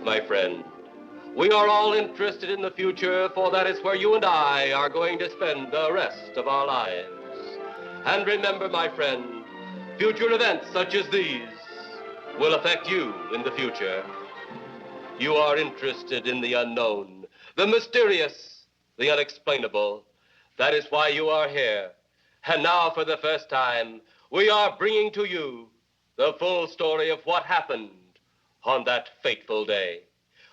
my friend. We are all interested in the future, for that is where you and I are going to spend the rest of our lives. And remember, my friend, future events such as these will affect you in the future. You are interested in the unknown, the mysterious, the unexplainable. That is why you are here. And now, for the first time, we are bringing to you the full story of what happened on that fateful day.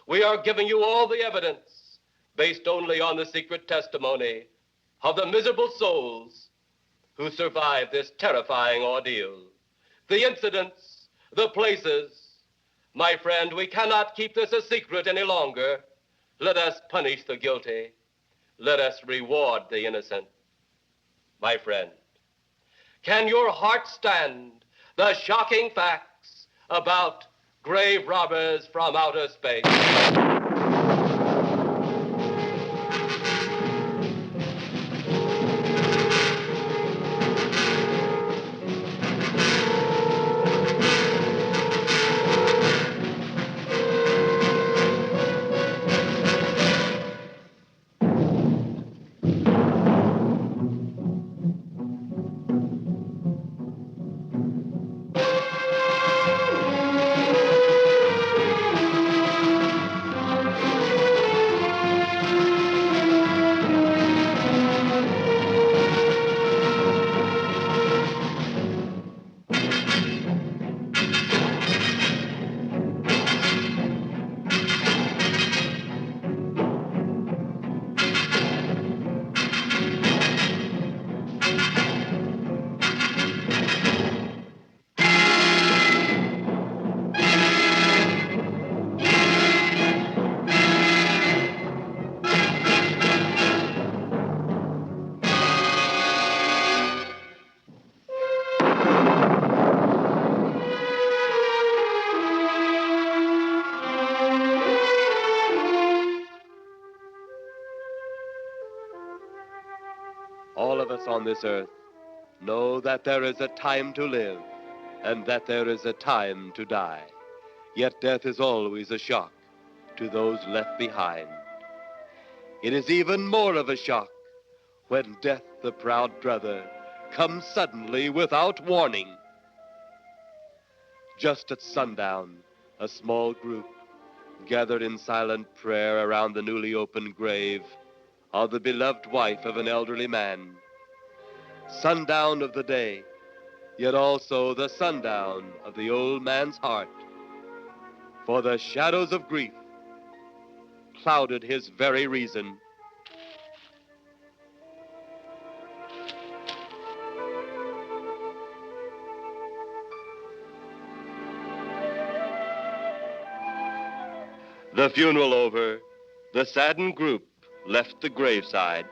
We are giving you all the evidence based only on the secret testimony of the miserable souls who survived this terrifying ordeal. The incidents, the places. My friend, we cannot keep this a secret any longer. Let us punish the guilty. Let us reward the innocent. My friend, can your heart stand the shocking facts about grave robbers from outer space? All of us on this earth know that there is a time to live and that there is a time to die. Yet death is always a shock to those left behind. It is even more of a shock when death, the proud brother, comes suddenly without warning. Just at sundown, a small group gathered in silent prayer around the newly opened grave of the beloved wife of an elderly man. Sundown of the day, yet also the sundown of the old man's heart. For the shadows of grief clouded his very reason. The funeral over, the saddened group left the graveside.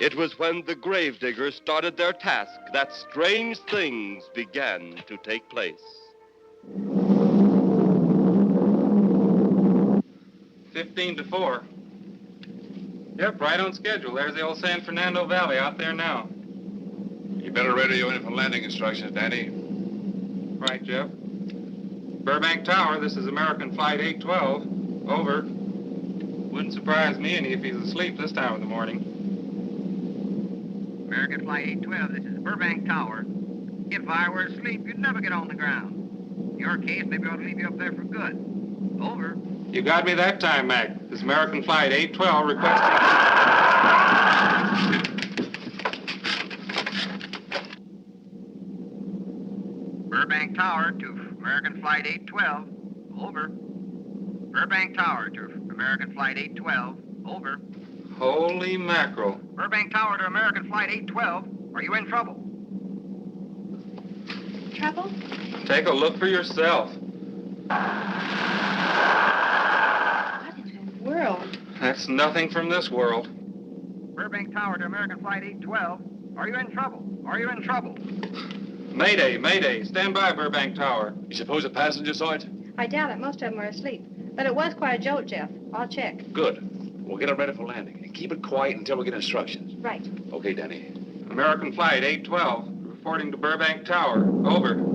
It was when the gravediggers started their task that strange things began to take place. 15-4. Yep, right on schedule. There's the old San Fernando Valley out there now. You better radio in for landing instructions, Danny. Right, Jeff. Burbank Tower, this is American Flight 812. Over. Wouldn't surprise me any if he's asleep this time of the morning. American Flight 812, this is Burbank Tower. If I were asleep, you'd never get on the ground. In your case, maybe I ought to leave you up there for good. Over. You got me that time, Mac. This is American Flight 812 requesting... Burbank Tower to American Flight 812. Over. Burbank Tower to American Flight 812. Over. Holy mackerel. Burbank Tower to American Flight 812. Are you in trouble? Trouble? Take a look for yourself. What in the world? That's nothing from this world. Burbank Tower to American Flight 812. Are you in trouble? Are you in trouble? Mayday, mayday. Stand by, Burbank Tower. You suppose a passenger saw it? I doubt it. Most of them are asleep. But it was quite a jolt, Jeff. I'll check. Good. We'll get it ready for landing. And keep it quiet until we get instructions. Right. Okay, Danny. American Flight 812, reporting to Burbank Tower. Over.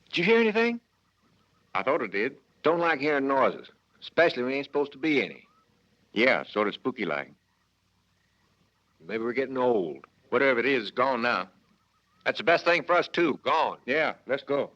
Did you hear anything? I thought it did. Don't like hearing noises, especially when there ain't supposed to be any. Yeah, sort of spooky-like. Maybe we're getting old. Whatever it is, it's gone now. That's the best thing for us, too. Gone. Yeah, let's go.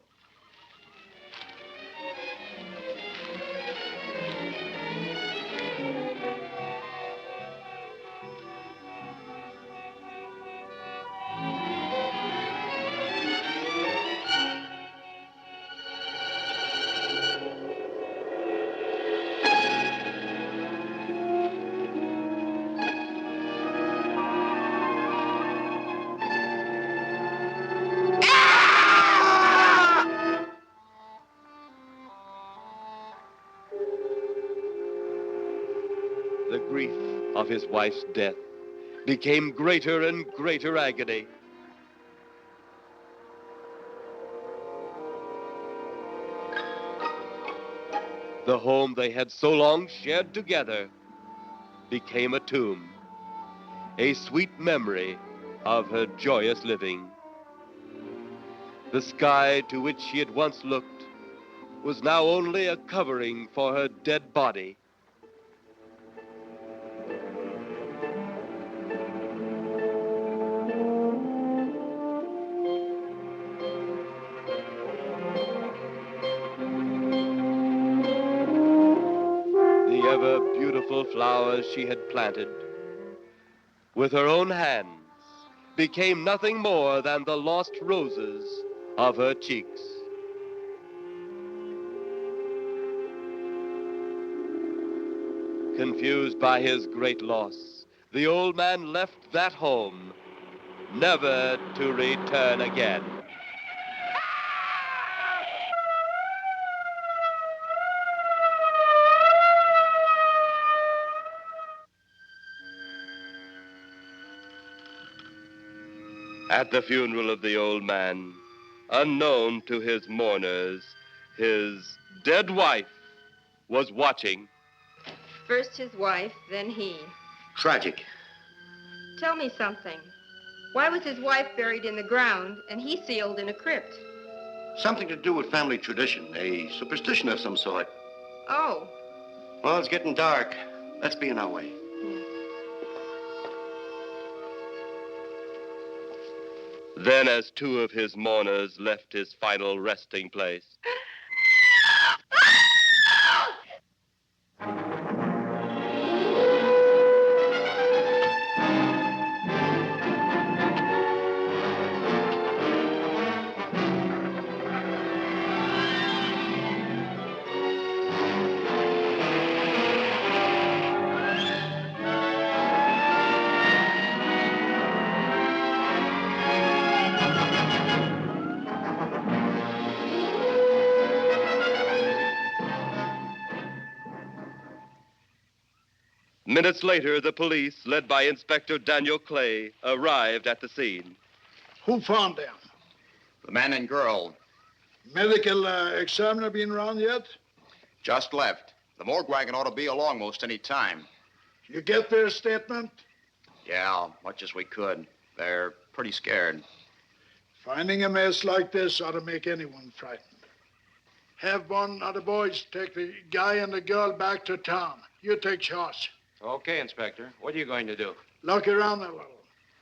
The grief of his wife's death became greater and greater agony. The home they had so long shared together became a tomb, a sweet memory of her joyous living. The sky to which she had once looked was now only a covering for her dead body. The ever-beautiful flowers she had planted with her own hands became nothing more than the lost roses of her cheeks. Confused by his great loss, the old man left that home, never to return again. At the funeral of the old man, unknown to his mourners, his dead wife was watching. First his wife, then he. Tragic. Tell me something. Why was his wife buried in the ground and he sealed in a crypt? Something to do with family tradition, a superstition of some sort. Oh. Well, it's getting dark. Let's be on our way. Then, as two of his mourners left his final resting place, minutes later, the police, led by Inspector Daniel Clay, arrived at the scene. Who found them? The man and girl Medical examiner been around yet? just left. The morgue wagon ought to be along most any time. You get their statement? Yeah, much as we could. They're pretty scared. Finding a mess like this ought to make anyone frightened. Have one of the boys take the guy and the girl back to town. You take charge. Okay, Inspector. What are you going to do? Look around a little.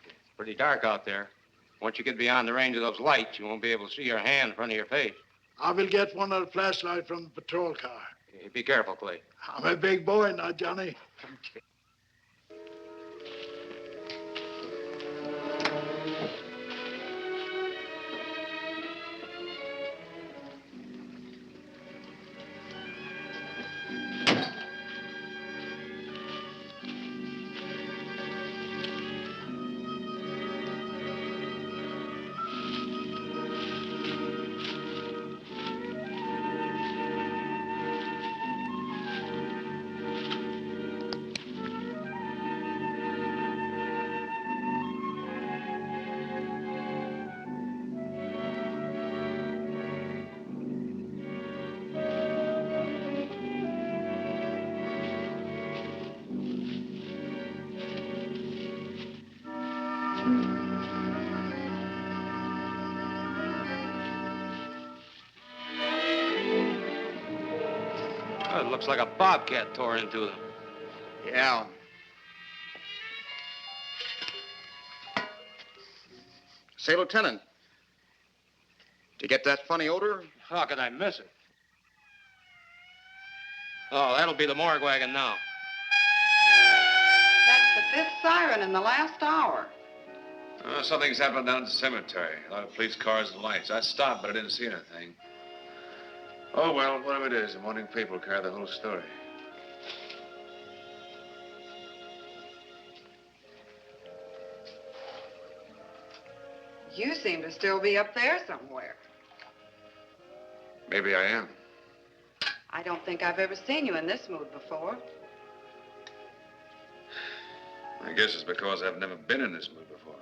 It's pretty dark out there. Once you get beyond the range of those lights, you won't be able to see your hand in front of your face. I will get one of the flashlights from the patrol car. Okay, be careful, Clay. I'm a big boy now, Johnny. Oh, it looks like a bobcat tore into them. Yeah. Say, Lieutenant, did you get that funny odor? How could I miss it? Oh, that'll be the morgue wagon now. That's the fifth siren in the last hour. Something's happened down at the cemetery. A lot of police cars and lights. I stopped, but I didn't see anything. Oh, well, whatever it is, the morning paper will carry the whole story. You seem to still be up there somewhere. Maybe I am. I don't think I've ever seen you in this mood before. I guess it's because I've never been in this mood before.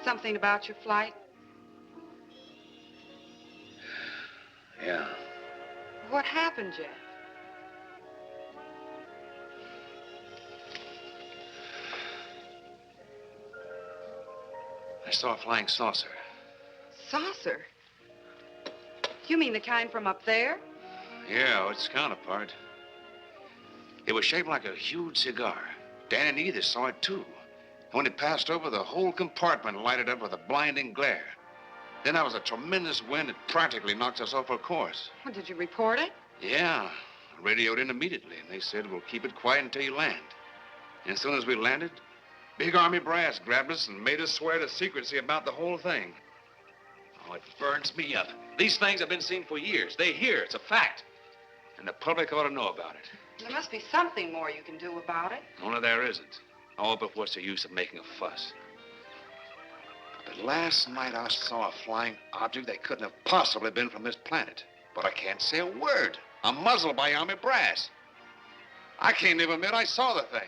Something about your flight? Yeah. What happened, Jeff? I saw a flying saucer. Saucer? You mean the kind from up there? Yeah, its counterpart. It was shaped like a huge cigar. Dan and Edith saw it, too. When it passed over, the whole compartment lighted up with a blinding glare. Then there was a tremendous wind that practically knocked us off our course. Well, did you report it? Yeah. I radioed in immediately, and they said, we'll keep it quiet until you land. And as soon as we landed, big army brass grabbed us and made us swear to secrecy about the whole thing. Oh, it burns me up. These things have been seen for years. They hear. It's a fact. And the public ought to know about it. There must be something more you can do about it. Only there isn't. Oh, but what's the use of making a fuss? But last night I saw a flying object that couldn't have possibly been from this planet. But I can't say a word. I'm muzzled by army brass. I can't even admit I saw the thing.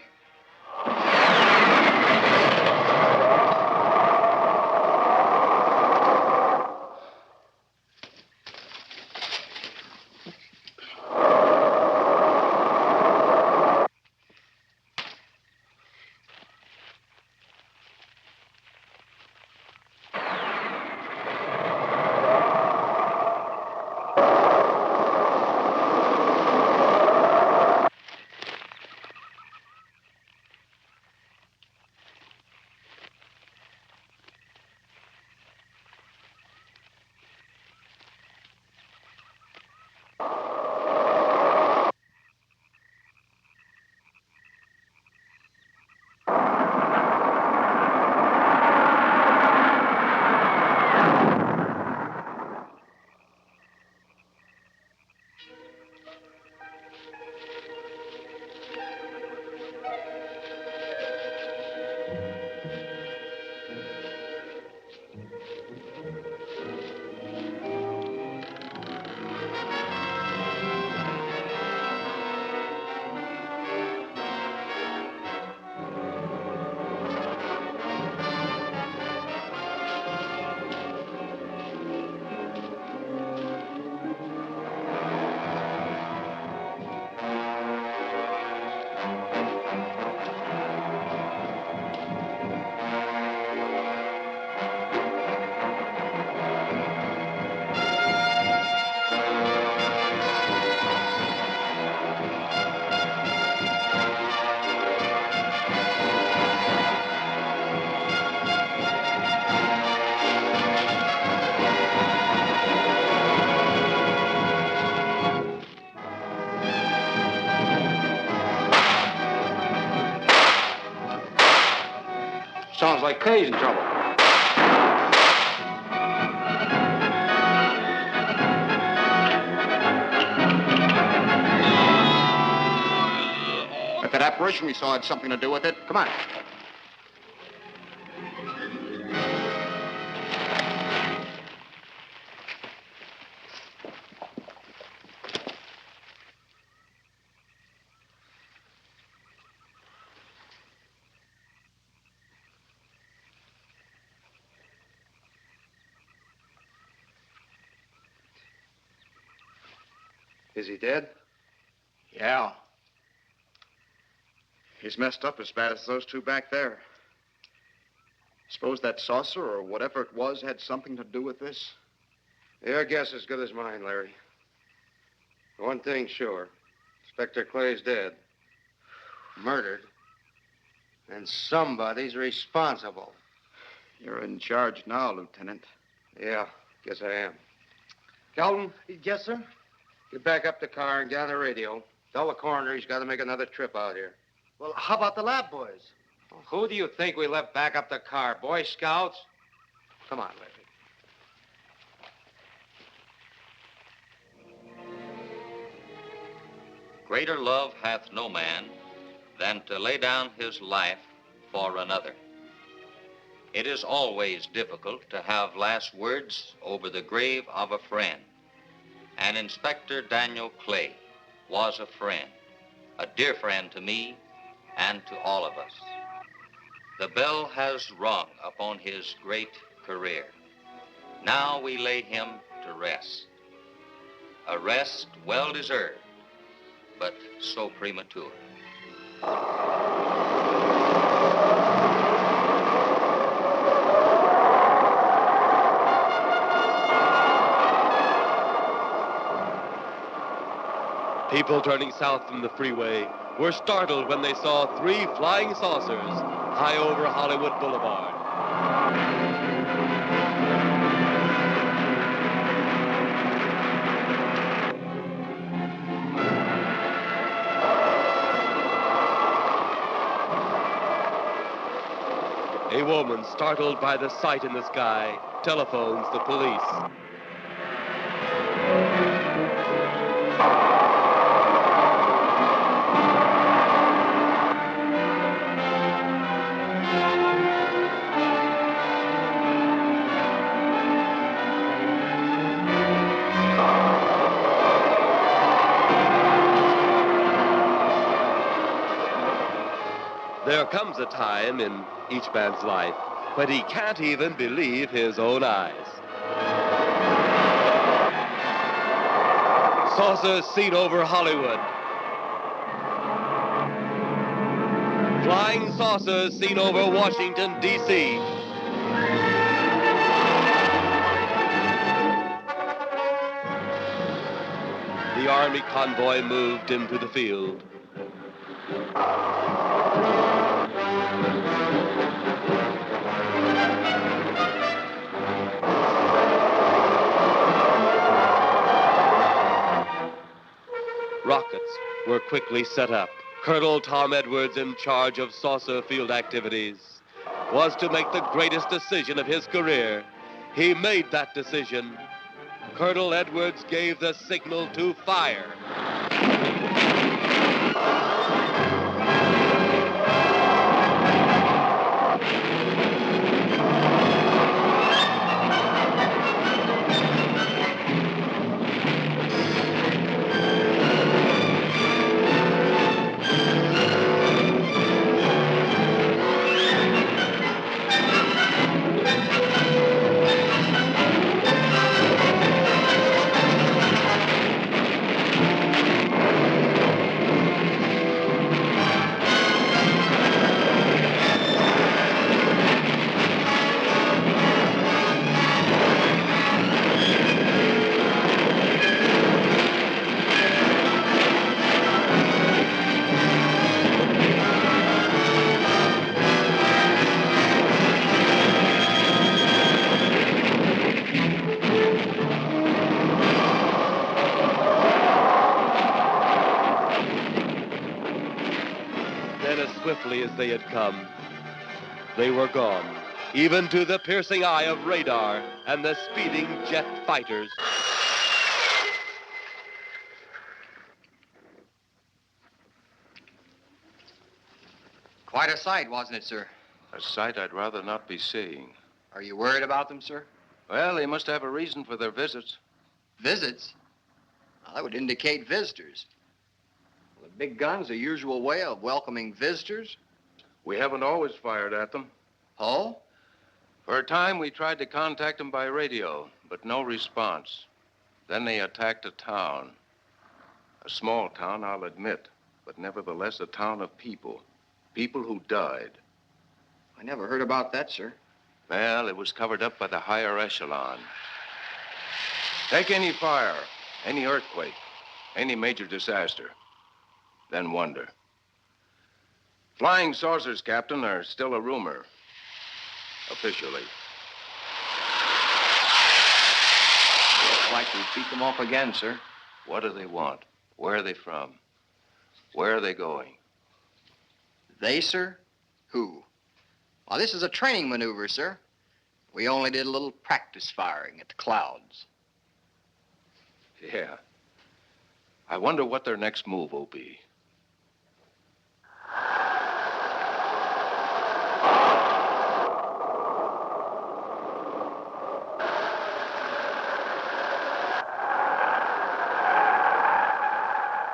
Sounds like Kay's in trouble. If that apparition we saw had something to do with it, come on. Is he dead? Yeah. He's messed up as bad as those two back there. Suppose that saucer or whatever it was had something to do with this? Your guess is as good as mine, Larry. One thing's sure. Inspector Clay's dead. Murdered. And somebody's responsible. You're in charge now, Lieutenant. Yeah, guess I am. Calton? Yes, sir? Get back up the car and get on the radio. Tell the coroner he's got to make another trip out here. Well, how about the lab boys? Well, who do you think we left back up the car? Boy Scouts? Come on, Larry. Greater love hath no man than to lay down his life for another. It is always difficult to have last words over the grave of a friend. And Inspector Daniel Clay was a friend, a dear friend to me and to all of us. The bell has rung upon his great career. Now we lay him to rest. A rest well deserved, but so premature. People turning south from the freeway were startled when they saw 3 flying saucers high over Hollywood Boulevard. A woman, startled by the sight in the sky, telephones the police. There comes a time in each man's life when he can't even believe his own eyes. Saucers seen over Hollywood. Flying saucers seen over Washington, D.C. The Army convoy moved into the field. Rockets were quickly set up. Colonel Tom Edwards, in charge of saucer field activities, was to make the greatest decision of his career. He made that decision. Colonel Edwards gave the signal to fire. Swiftly as they had come, they were gone, even to the piercing eye of radar and the speeding jet fighters. Quite a sight, wasn't it, sir? A sight I'd rather not be seeing. Are you worried about them, sir? Well, they must have a reason for their visits. Visits? Well, that would indicate visitors. Well, the big gun's the usual way of welcoming visitors. We haven't always fired at them. Oh? For a time, we tried to contact them by radio, but no response. Then they attacked a town. A small town, I'll admit, but nevertheless a town of people. People who died. I never heard about that, sir. Well, it was covered up by the higher echelon. Take any fire, any earthquake, any major disaster, then wonder. Flying saucers, Captain, are still a rumor. Officially. Looks like we beat them off again, sir. What do they want? Where are they from? Where are they going? They, sir? Who? Well, this is a training maneuver, sir. We only did a little practice firing at the clouds. Yeah. I wonder what their next move will be.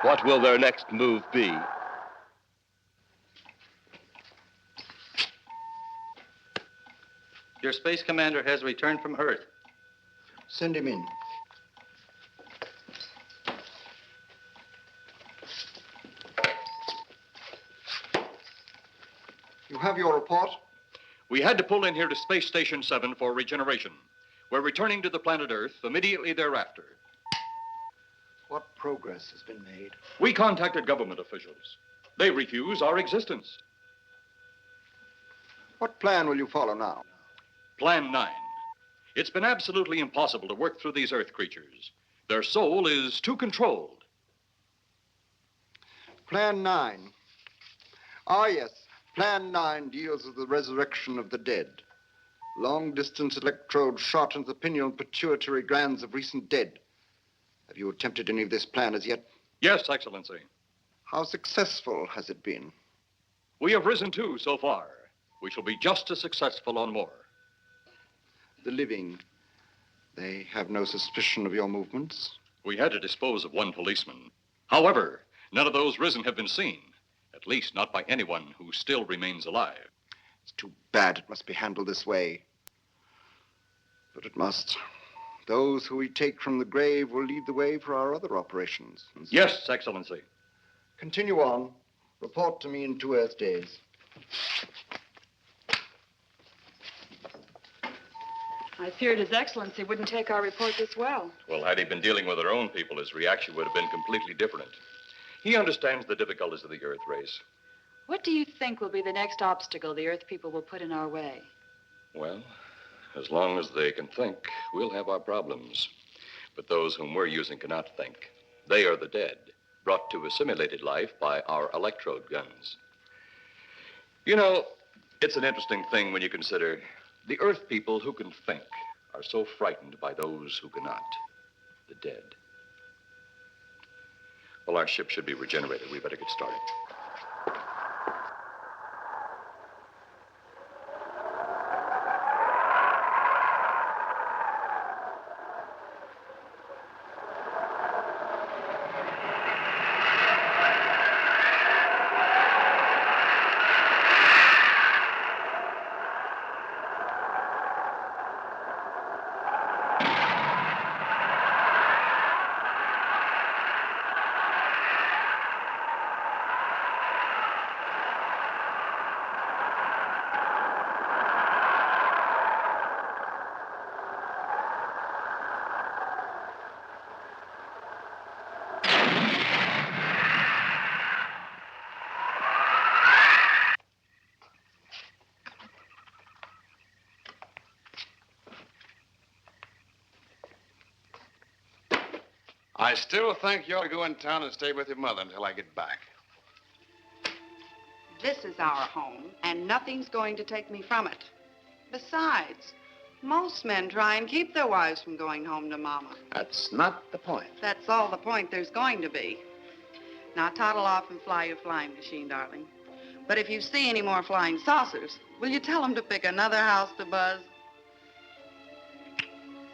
What will their next move be? Your space commander has returned from Earth. Send him in. You have your report? We had to pull in here to Space Station 7 for regeneration. We're returning to the planet Earth immediately thereafter. What progress has been made? We contacted government officials. They refuse our existence. What plan will you follow now? Plan 9. It's been absolutely impossible to work through these Earth creatures. Their soul is too controlled. Plan 9. Ah, yes. Plan 9 deals with the resurrection of the dead. Long-distance electrode shot into the pineal and pituitary glands of recent dead. Have you attempted any of this plan as yet? Yes, Excellency. How successful has it been? We have risen 2 so far. We shall be just as successful on more. The living, they have no suspicion of your movements? We had to dispose of 1 policeman. However, none of those risen have been seen. At least not by anyone who still remains alive. It's too bad it must be handled this way. But it must. Those who we take from the grave will lead the way for our other operations. Yes, Excellency. Continue on. Report to me in 2 Earth days. I feared His Excellency wouldn't take our report this well. Well, had he been dealing with our own people, his reaction would have been completely different. He understands the difficulties of the Earth race. What do you think will be the next obstacle the Earth people will put in our way? Well, as long as they can think, we'll have our problems. But those whom we're using cannot think. They are the dead, brought to a simulated life by our electrode guns. You know, it's an interesting thing when you consider the Earth people who can think are so frightened by those who cannot, the dead. Well, our ship should be regenerated. We better get started. I still think you ought to go in town and stay with your mother until I get back. This is our home, and nothing's going to take me from it. Besides, most men try and keep their wives from going home to Mama. That's not the point. That's all the point there's going to be. Now, toddle off and fly your flying machine, darling. But if you see any more flying saucers, will you tell them to pick another house to buzz?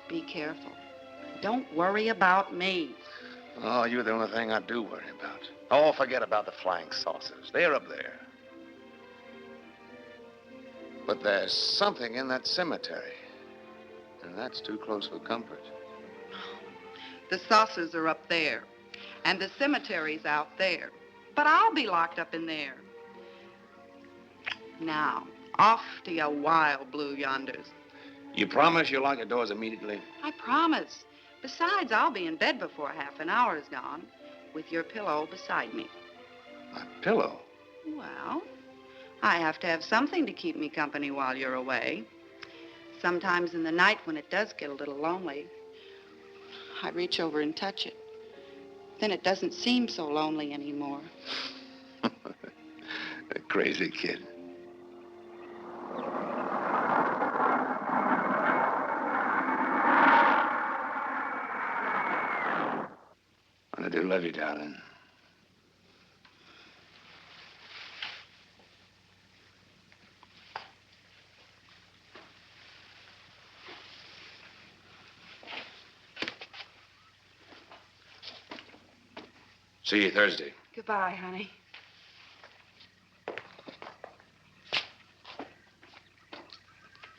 Be careful. Don't worry about me. Oh, you're the only thing I do worry about. Oh, forget about the flying saucers. They're up there. But there's something in that cemetery. And that's too close for comfort. The saucers are up there, and the cemetery's out there. But I'll be locked up in there. Now, off to your wild blue yonders. You promise you'll lock the doors immediately? I promise. Besides, I'll be in bed before half an hour is gone, with your pillow beside me. My pillow? Well, I have to have something to keep me company while you're away. Sometimes in the night when it does get a little lonely, I reach over and touch it. Then it doesn't seem so lonely anymore. A crazy kid. I do love you, darling. See you Thursday. Goodbye, honey.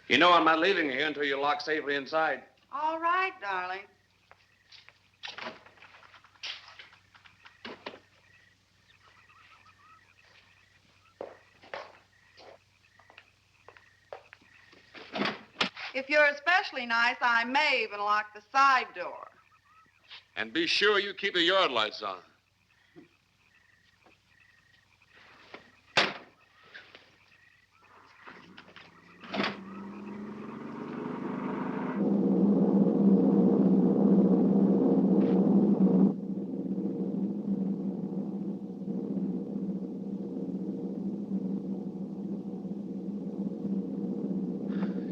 You know I'm not leaving you here until you're locked safely inside. All right, darling. If you're especially nice, I may even lock the side door. And be sure you keep the yard lights on.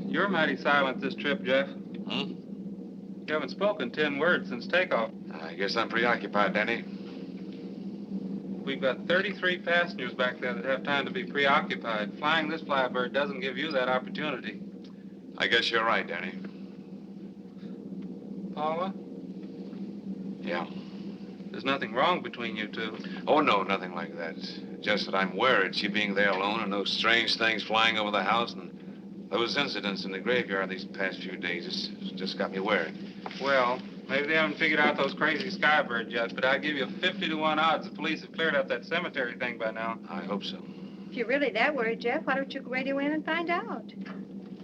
You're mighty silent this trip, Jeff. Hmm? You haven't spoken 10 words since takeoff. I guess I'm preoccupied, Danny. We've got 33 passengers back there that have time to be preoccupied. Flying this flybird doesn't give you that opportunity. I guess you're right, Danny. Paula? Yeah. There's nothing wrong between you two. Oh, no, nothing like that. Just that I'm worried she being there alone and those strange things flying over the house and those incidents in the graveyard these past few days. It's just got me worried. Well, maybe they haven't figured out those crazy skybirds yet, but I'd give you 50 to 1 odds the police have cleared up that cemetery thing by now. I hope so. If you're really that worried, Jeff, why don't you radio in and find out?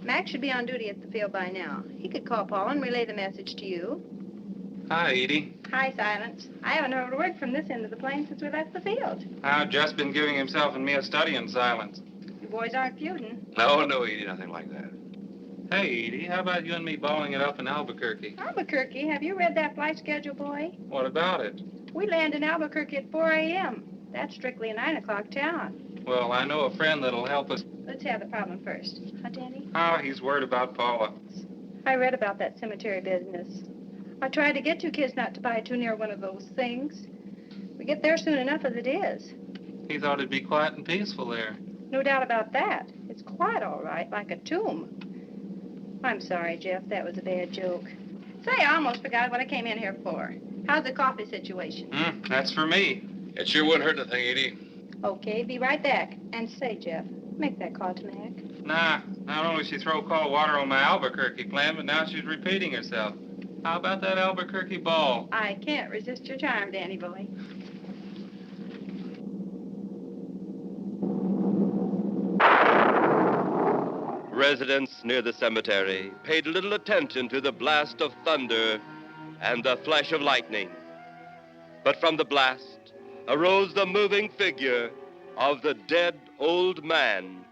Mac should be on duty at the field by now. He could call Paul and relay the message to you. Hi, Edie. Hi, Silence. I haven't heard a word from this end of the plane since we left the field. I've just been giving himself and me a study in silence. You boys aren't feuding. No, Edie, nothing like that. Hey, Edie, how about you and me balling it up in Albuquerque? Albuquerque? Have you read that flight schedule, boy? What about it? We land in Albuquerque at 4 a.m. That's strictly a 9 o'clock town. Well, I know a friend that'll help us. Let's have the problem first. Huh, Danny? Oh, he's worried about Paula. I read about that cemetery business. I tried to get you kids not to buy too near one of those things. We get there soon enough as it is. He thought it'd be quiet and peaceful there. No doubt about that. It's quite all right, like a tomb. I'm sorry, Jeff. That was a bad joke. Say, I almost forgot what I came in here for. How's the coffee situation? That's for me. It sure wouldn't hurt anything, Edie. Okay, be right back. And say, Jeff, make that call to Mac. Nah, not only she throw cold water on my Albuquerque plan, but now she's repeating herself. How about that Albuquerque ball? I can't resist your charm, Danny boy. Residents near the cemetery paid little attention to the blast of thunder and the flash of lightning. But from the blast arose the moving figure of the dead old man.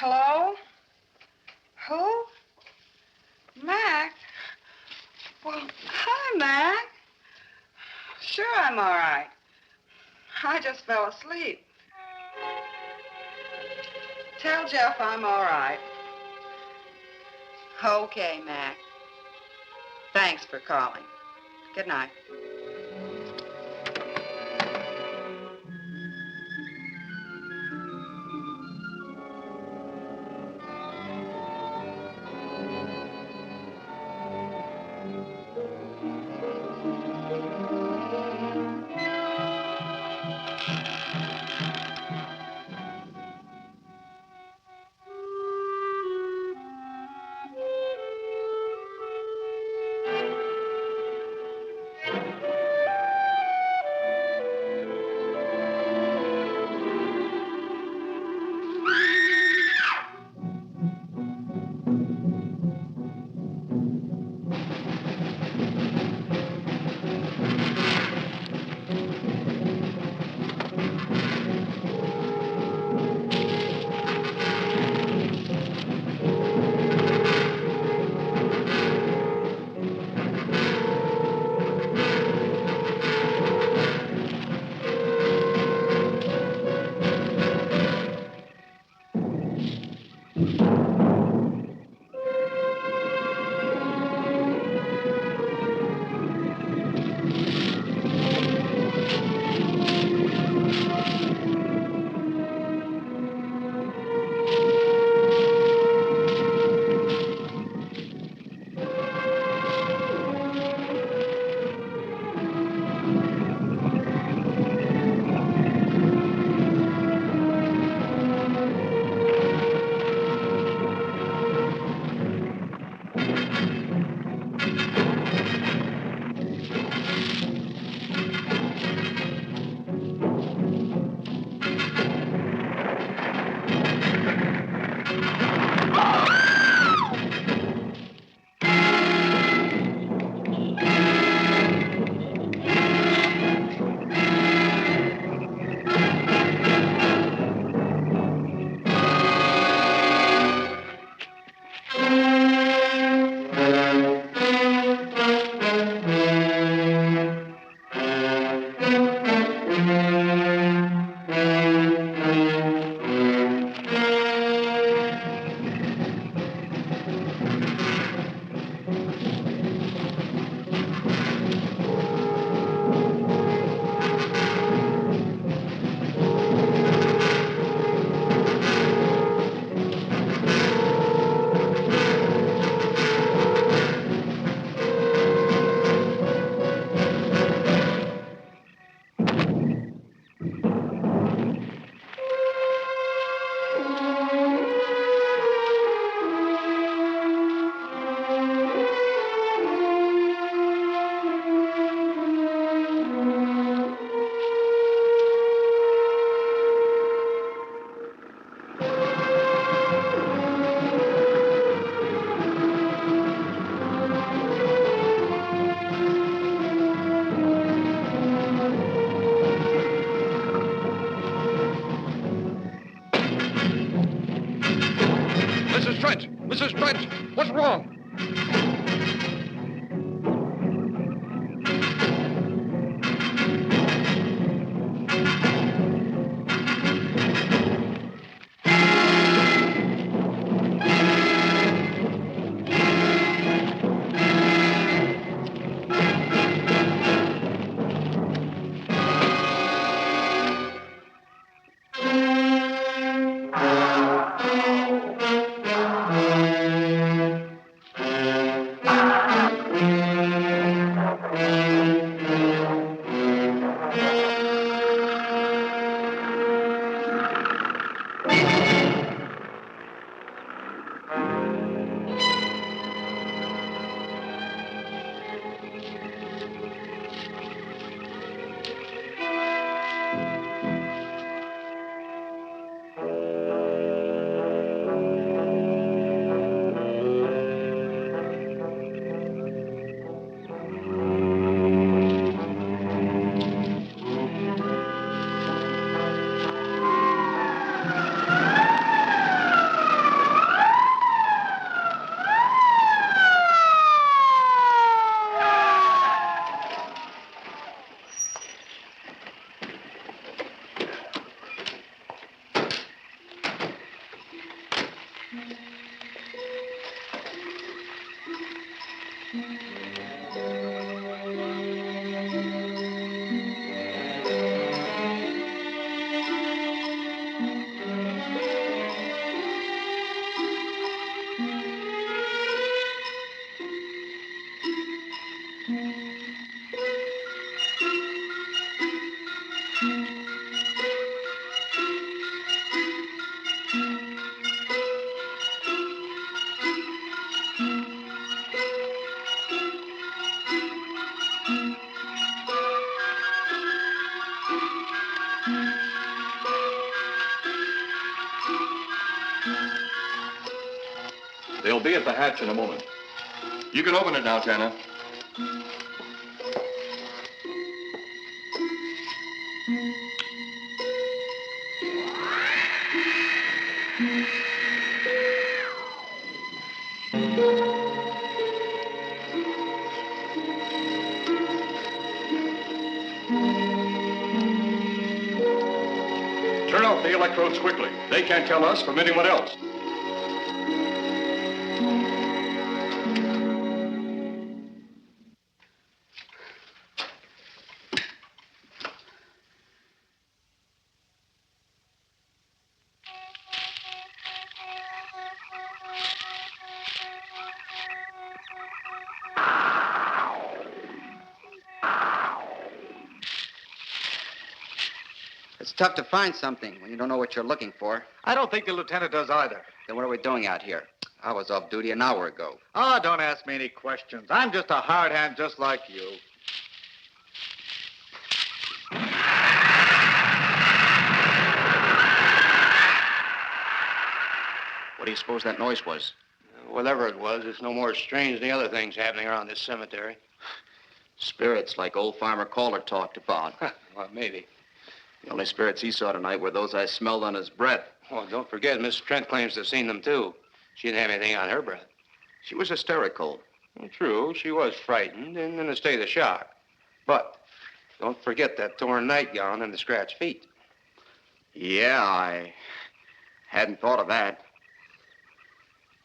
Hello? Who? Mac? Well, hi, Mac. Sure, I'm all right. I just fell asleep. Tell Jeff I'm all right. Okay, Mac. Thanks for calling. Good night. Mrs. Trent, what's wrong? They'll be at the hatch in a moment. You can open it now, Tanner. Turn off the electrodes quickly. They can't tell us from anyone else. It's tough to find something when you don't know what you're looking for. I don't think the lieutenant does either. Then what are we doing out here? I was off duty an hour ago. Oh, don't ask me any questions. I'm just a hard hand just like you. What do you suppose that noise was? Whatever it was, it's no more strange than the other things happening around this cemetery. Spirits like old Farmer Caller talked about. Well, maybe. The only spirits he saw tonight were those I smelled on his breath. Oh, don't forget, Miss Trent claims to have seen them, too. She didn't have anything on her breath. She was hysterical. Well, true, she was frightened and in a state of shock. But don't forget that torn nightgown and the scratched feet. Yeah, I hadn't thought of that.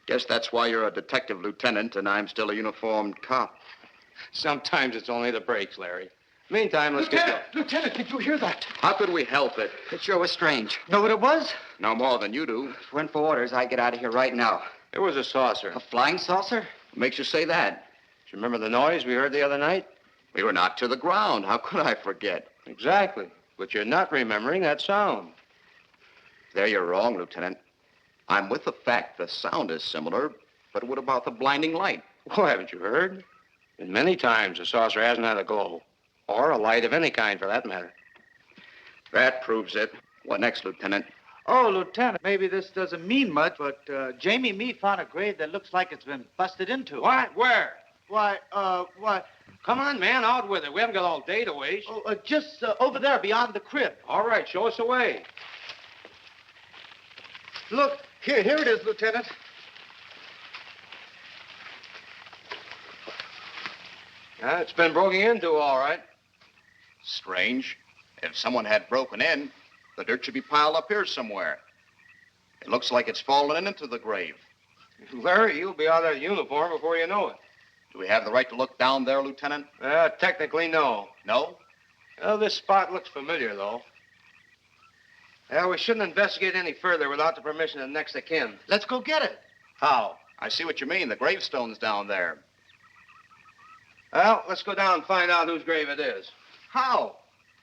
Guess that's why you're a detective lieutenant and I'm still a uniformed cop. Sometimes it's only the breaks, Larry. Meantime, let's get going. Lieutenant, did you hear that? How could we help it? It sure was strange. Know what it was? No more than you do. If it weren't for orders, I'd get out of here right now. It was a saucer. A flying saucer? What makes you say that? Do you remember the noise we heard the other night? We were knocked to the ground. How could I forget? Exactly. But you're not remembering that sound. There you're wrong, Lieutenant. I'm with the fact the sound is similar, but what about the blinding light? Oh, haven't you heard? And many times the saucer hasn't had a glow. Or a light of any kind, for that matter. That proves it. What next, Lieutenant? Oh, Lieutenant, maybe this doesn't mean much, but Jamie Meade found a grave that looks like it's been busted into. What? Where? Why? Come on, man, out with it. We haven't got all day to waste. Oh, just over there beyond the crib. All right, show us the way. Look, here it is, Lieutenant. Yeah, it's been broken into, all right. Strange. If someone had broken in, the dirt should be piled up here somewhere. It looks like it's fallen into the grave. Larry, you'll be out of that uniform before you know it. Do we have the right to look down there, Lieutenant? Technically, no. No? Well, this spot looks familiar, though. We shouldn't investigate any further without the permission of next of kin. Let's go get it. How? I see what you mean. The gravestone's down there. Well, let's go down and find out whose grave it is. How?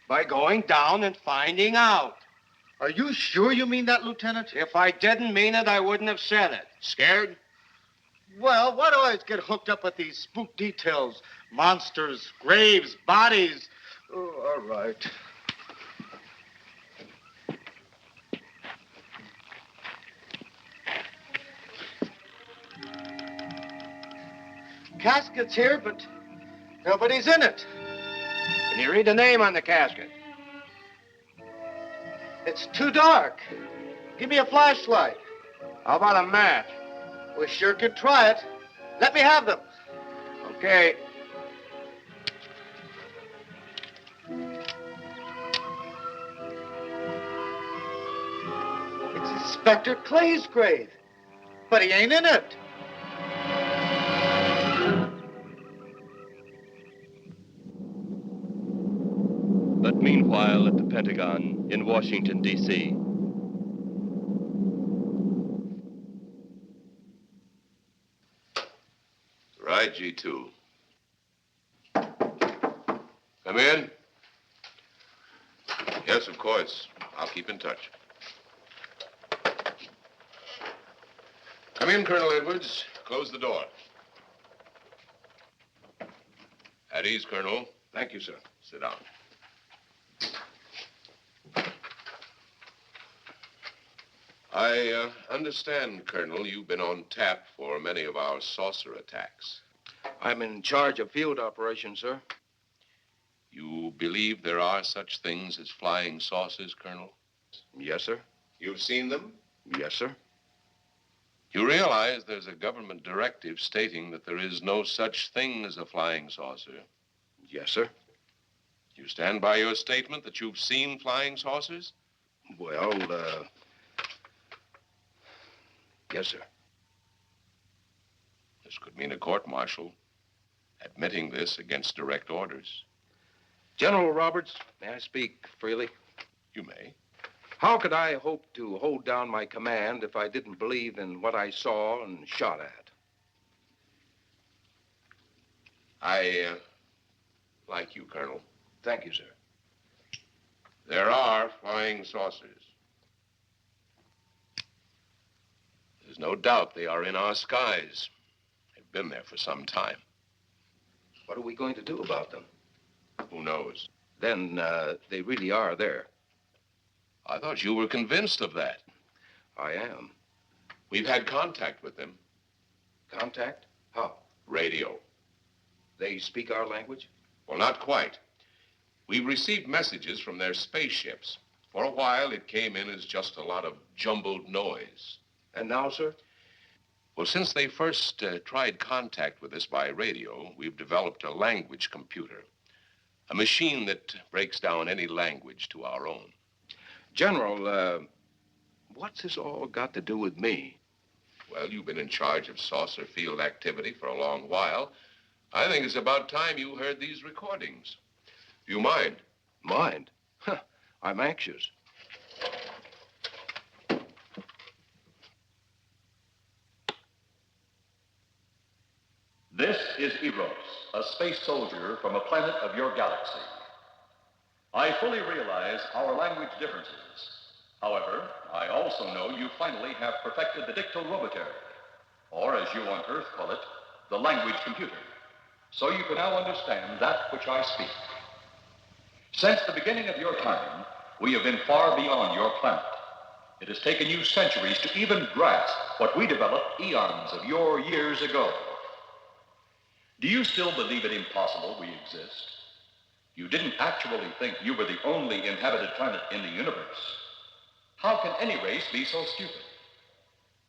By going down and finding out. Are you sure you mean that, Lieutenant? If I didn't mean it, I wouldn't have said it. Scared? Well, why do I always get hooked up with these spook details? Monsters, graves, bodies. Oh, all right. Casket's here, but nobody's in it. Can you read the name on the casket? It's too dark. Give me a flashlight. How about a match? We sure could try it. Let me have them. Okay. It's Inspector Clay's grave, but he ain't in it. But meanwhile, at the Pentagon in Washington, D.C. Right, G2. Come in. Yes, of course. I'll keep in touch. Come in, Colonel Edwards. Close the door. At ease, Colonel. Thank you, sir. Sit down. I understand, Colonel, you've been on tap for many of our saucer attacks. I'm in charge of field operations, sir. You believe there are such things as flying saucers, Colonel? Yes, sir. You've seen them? Yes, sir. You realize there's a government directive stating that there is no such thing as a flying saucer? Yes, sir. You stand by your statement that you've seen flying saucers? Well, yes, sir. This could mean a court-martial, admitting this against direct orders. General Roberts, may I speak freely? You may. How could I hope to hold down my command if I didn't believe in what I saw and shot at? I like you, Colonel. Thank you, sir. There are flying saucers. There's no doubt they are in our skies. They've been there for some time. What are we going to do about them? Who knows? Then they really are there. I thought you were convinced of that. I am. We've had contact with them. Contact? How? Radio. They speak our language? Well, not quite. We've received messages from their spaceships. For a while, it came in as just a lot of jumbled noise. And now, sir? Well, since they first tried contact with us by radio, we've developed a language computer. A machine that breaks down any language to our own. General, what's this all got to do with me? Well, you've been in charge of saucer field activity for a long while. I think it's about time you heard these recordings. Do you mind? Mind? Huh, I'm anxious. This is Eros, a space soldier from a planet of your galaxy. I fully realize our language differences. However, I also know you finally have perfected the dictorobotery, or as you on Earth call it, the language computer. So you can now understand that which I speak. Since the beginning of your time, we have been far beyond your planet. It has taken you centuries to even grasp what we developed eons of your years ago. Do you still believe it impossible we exist? You didn't actually think you were the only inhabited planet in the universe. How can any race be so stupid?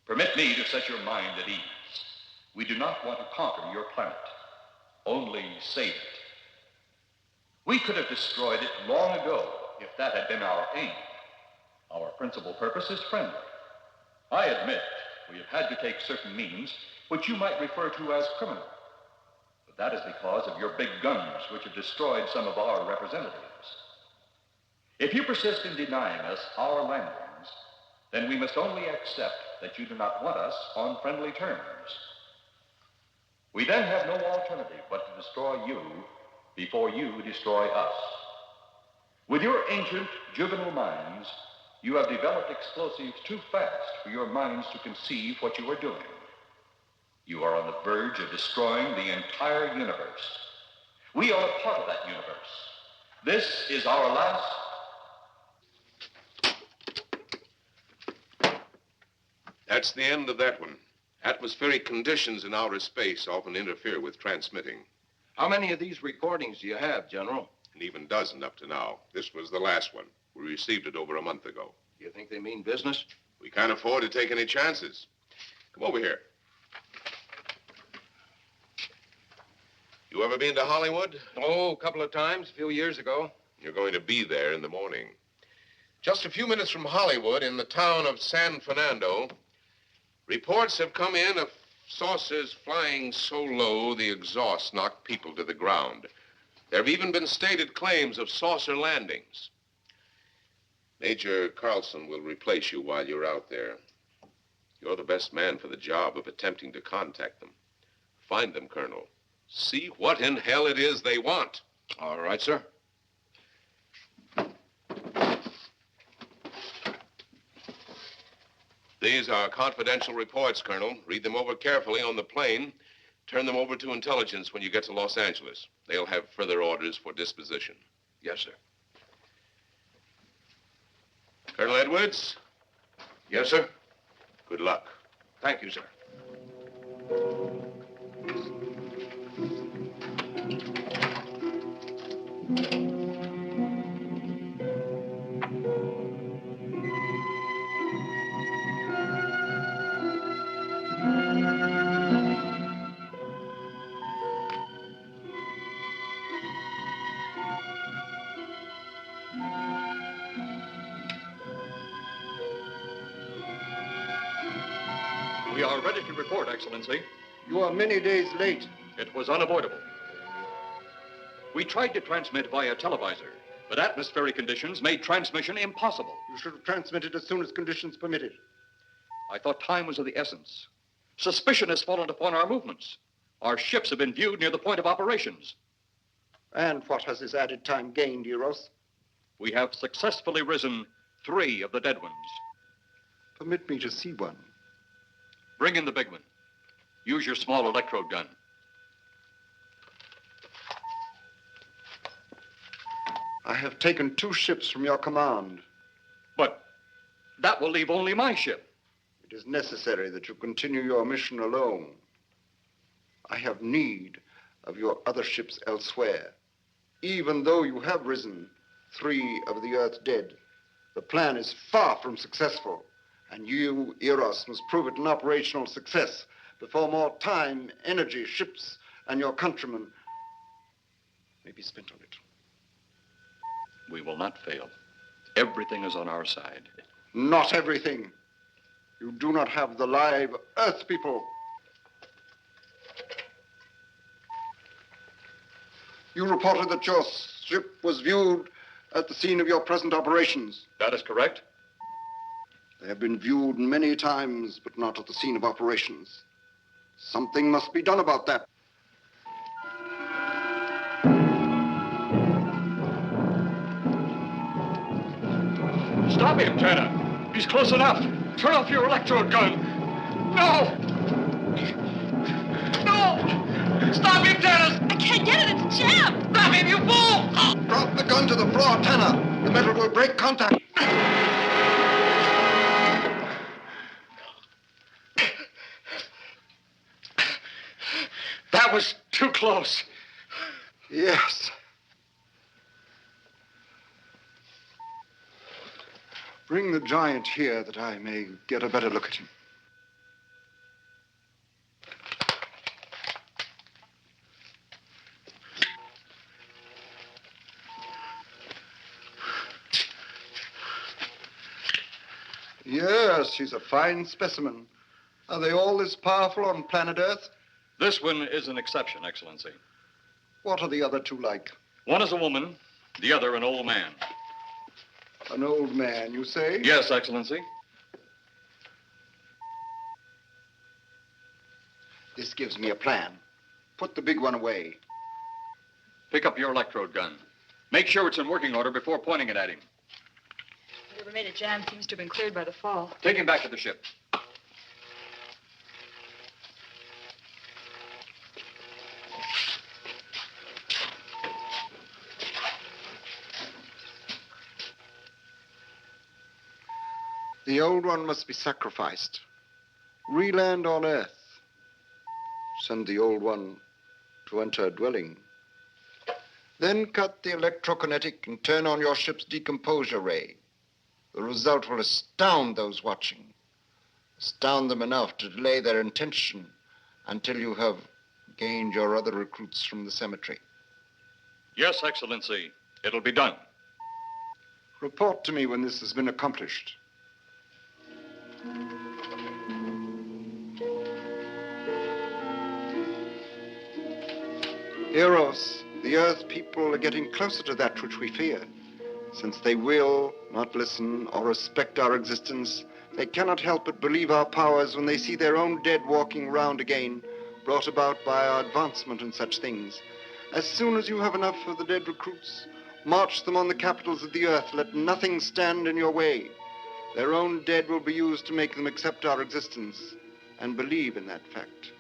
Permit me to set your mind at ease. We do not want to conquer your planet, only save it. We could have destroyed it long ago if that had been our aim. Our principal purpose is friendly. I admit we have had to take certain means which you might refer to as criminal. But that is because of your big guns, which have destroyed some of our representatives. If you persist in denying us our landings, then we must only accept that you do not want us on friendly terms. We then have no alternative but to destroy you before you destroy us. With your ancient, juvenile minds, you have developed explosives too fast for your minds to conceive what you are doing. You are on the verge of destroying the entire universe. We are a part of that universe. This is our last... That's the end of that one. Atmospheric conditions in outer space often interfere with transmitting. How many of these recordings do you have, General? An even dozen up to now. This was the last one. We received it over a month ago. You think they mean business? We can't afford to take any chances. Come over here. You ever been to Hollywood? Oh, a couple of times, a few years ago. You're going to be there in the morning. Just a few minutes from Hollywood, in the town of San Fernando, reports have come in of saucers flying so low the exhaust knocked people to the ground. There have even been stated claims of saucer landings. Major Carlson will replace you while you're out there. You're the best man for the job of attempting to contact them. Find them, Colonel. See what in hell it is they want. All right, sir. These are confidential reports, Colonel. Read them over carefully on the plane. Turn them over to intelligence when you get to Los Angeles. They'll have further orders for disposition. Yes, sir. Colonel Edwards? Yes, sir. Good luck. Thank you, sir. We are ready to report, Excellency. You are many days late. It was unavoidable. We tried to transmit via televisor, but atmospheric conditions made transmission impossible. You should have transmitted as soon as conditions permitted. I thought time was of the essence. Suspicion has fallen upon our movements. Our ships have been viewed near the point of operations. And what has this added time gained, Eros? we have successfully risen 3 of the dead ones. Permit me to see one. Bring in the big one. Use your small electrode gun. I have taken 2 ships from your command. But that will leave only my ship. It is necessary that you continue your mission alone. I have need of your other ships elsewhere. Even though you have risen 3 of the Earth's dead, the plan is far from successful. And you, Eros, must prove it an operational success before more time, energy, ships, and your countrymen may be spent on it. We will not fail. Everything is on our side. Not everything. You do not have the live Earth people. You reported that your ship was viewed at the scene of your present operations. That is correct. They have been viewed many times, but not at the scene of operations. Something must be done about that. Stop him, Tanner. He's close enough. Turn off your electrode gun. No! No! Stop him, Tanner! I can't get it. It's jammed. Stop him, you fool! Drop the gun to the floor, Tanner. The metal will break contact. That was too close. Yes. Bring the giant here that I may get a better look at him. Yes, he's a fine specimen. Are they all this powerful on planet Earth? This one is an exception, Excellency. What are the other 2 like? One is a woman, the other an old man. An old man, you say? Yes, Excellency. This gives me a plan. Put the big one away. Pick up your electrode gun. Make sure it's in working order before pointing it at him. Whatever made it jam seems to have been cleared by the fall. Take him back to the ship. The old one must be sacrificed. Re-land on Earth. Send the old one to enter a dwelling. Then cut the electrokinetic and turn on your ship's decomposure ray. The result will astound those watching. Astound them enough to delay their intention until you have gained your other recruits from the cemetery. Yes, Excellency. It'll be done. Report to me when this has been accomplished. Eros, the Earth people are getting closer to that which we fear. Since they will not listen or respect our existence, they cannot help but believe our powers when they see their own dead walking round again, brought about by our advancement and such things. As soon as you have enough of the dead recruits, march them on the capitals of the Earth. Let nothing stand in your way. Their own dead will be used to make them accept our existence and believe in that fact.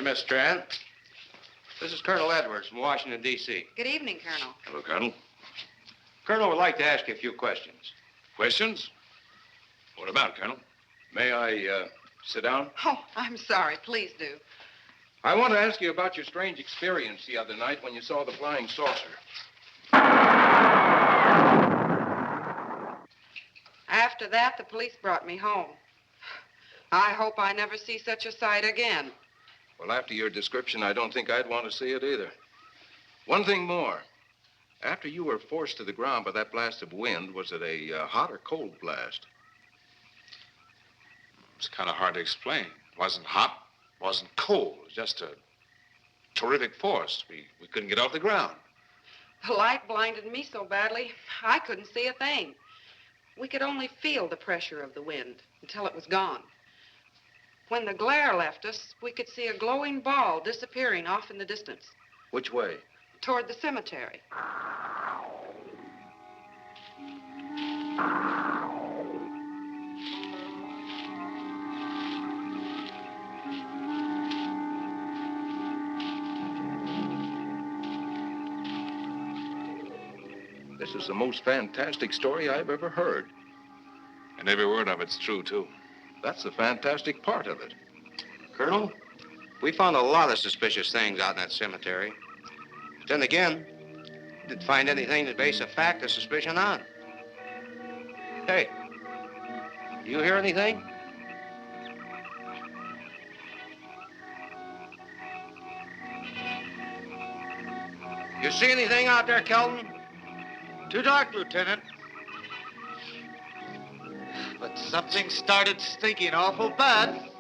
Miss Trent. This is Colonel Edwards from Washington, D.C. Good evening, Colonel. Hello, Colonel. Colonel would like to ask you a few questions. Questions? What about, Colonel? May I sit down? Oh, I'm sorry. Please do. I want to ask you about your strange experience the other night when you saw the flying saucer. After that, the police brought me home. I hope I never see such a sight again. Well, after your description, I don't think I'd want to see it either. One thing more. After you were forced to the ground by that blast of wind, was it a hot or cold blast? It's kind of hard to explain. It wasn't hot, wasn't cold. It was just a terrific force. We couldn't get off the ground. The light blinded me so badly, I couldn't see a thing. We could only feel the pressure of the wind until it was gone. When the glare left us, we could see a glowing ball disappearing off in the distance. Which way? Toward the cemetery. This is the most fantastic story I've ever heard. And every word of it's true, too. That's the fantastic part of it. Colonel, we found a lot of suspicious things out in that cemetery. But then again, didn't find anything to base a fact or suspicion on. Hey, you hear anything? You see anything out there, Kelton? Too dark, Lieutenant. But something started stinking awful bad.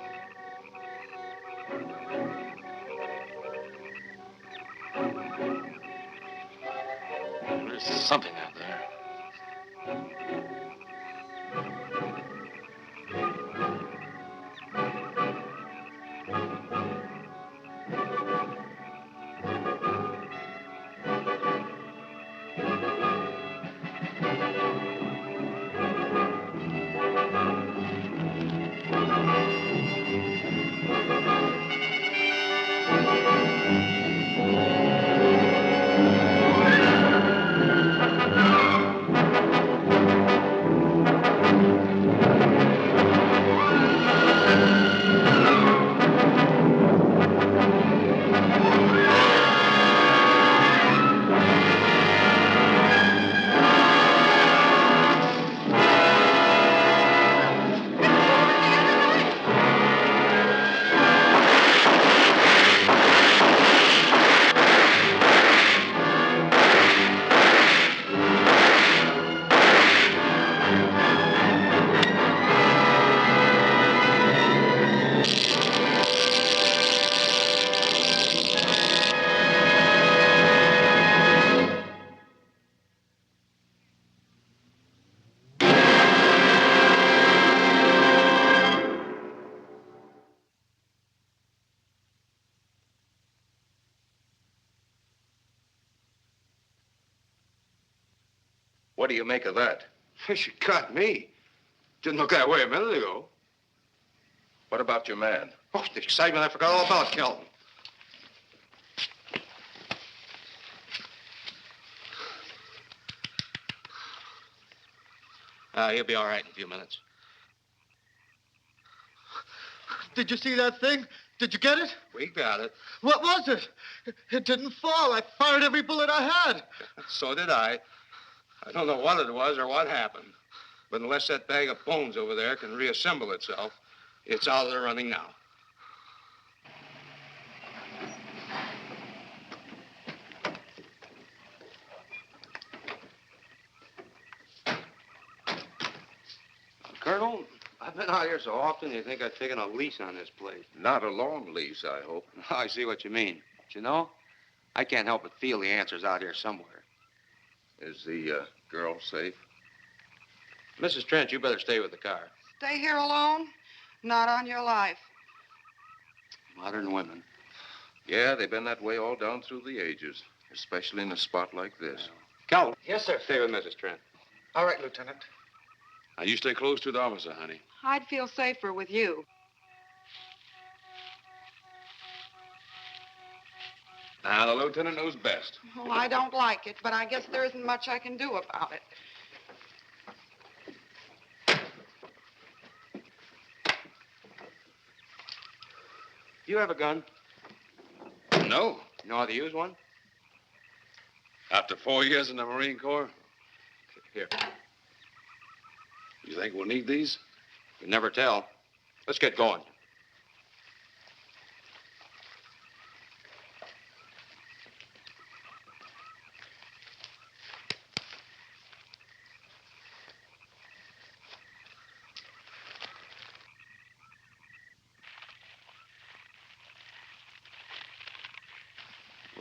There's something out there. What do you make of that? She got me. Didn't look that way a minute ago. What about your man? Oh, the excitement, I forgot all about Kelton. He'll be all right in a few minutes. Did you see that thing? Did you get it? We got it. What was it? It didn't fall. I fired every bullet I had. So did I. I don't know what it was or what happened. But unless that bag of bones over there can reassemble itself, it's out of the running now. Colonel, I've been out here so often, you think I've taken a lease on this place. Not a long lease, I hope. I see what you mean. But you know, I can't help but feel the answer's out here somewhere. Is the girl safe? Mrs. Trent, you better stay with the car. Stay here alone? Not on your life. Modern women. Yeah, they've been that way all down through the ages, especially in a spot like this. Calvin. Yes, sir. Stay with Mrs. Trent. All right, Lieutenant. Now, you stay close to the officer, honey. I'd feel safer with you. Now, the lieutenant knows best. Well, I don't like it, but I guess there isn't much I can do about it. You have a gun? No. You know how to use one? After 4 years in the Marine Corps? Here. You think we'll need these? You never tell. Let's get going.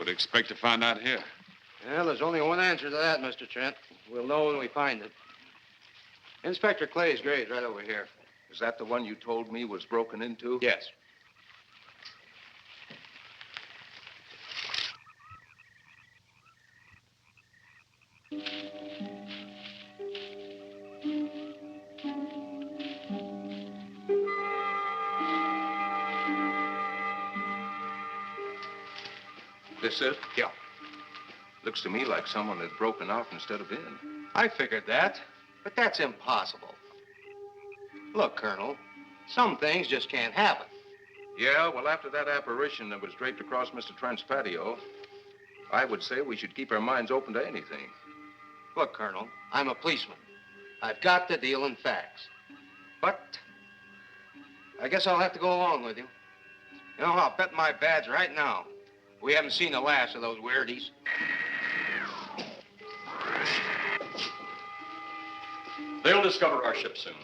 What do you expect to find out here? Well, there's only one answer to that, Mr. Trent. We'll know when we find it. Inspector Clay's grave's right over here. Is that the one you told me was broken into? Yes. This it? Yeah. Looks to me like someone had broken out instead of in. I figured that, but that's impossible. Look, Colonel, some things just can't happen. Yeah, well, after that apparition that was draped across Mr. Trent's patio, I would say we should keep our minds open to anything. Look, Colonel, I'm a policeman. I've got to deal in facts. But I guess I'll have to go along with you. You know, I'll bet my badge right now we haven't seen the last of those weirdies. They'll discover our ship soon.